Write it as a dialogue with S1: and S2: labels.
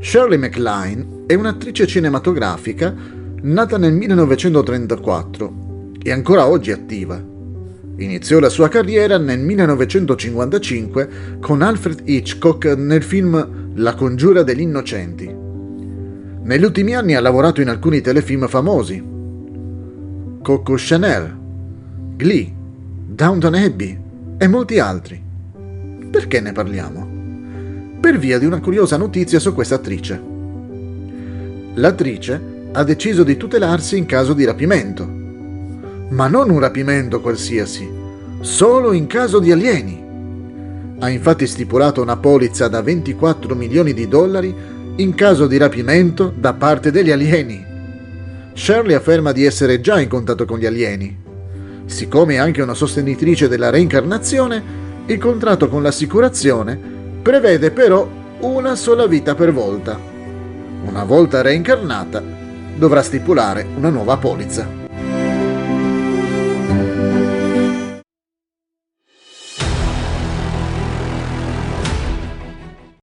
S1: Shirley MacLaine è un'attrice cinematografica nata nel 1934 e ancora oggi attiva. Iniziò la sua carriera nel 1955 con Alfred Hitchcock nel film La congiura degli innocenti. Negli ultimi anni ha lavorato in alcuni telefilm famosi: Coco Chanel, Glee, Downton Abbey e molti altri. Perché ne parliamo? Per via di una curiosa notizia su questa attrice. L'attrice ha deciso di tutelarsi in caso di rapimento, ma non un rapimento qualsiasi, solo in caso di alieni. Ha infatti stipulato una polizza da 24 milioni di dollari in caso di rapimento da parte degli alieni. Shirley afferma di essere già in contatto con gli alieni. Siccome è anche una sostenitrice della reincarnazione, il contratto con l'assicurazione prevede però una sola vita per volta. Una volta reincarnata, dovrà stipulare una nuova polizza.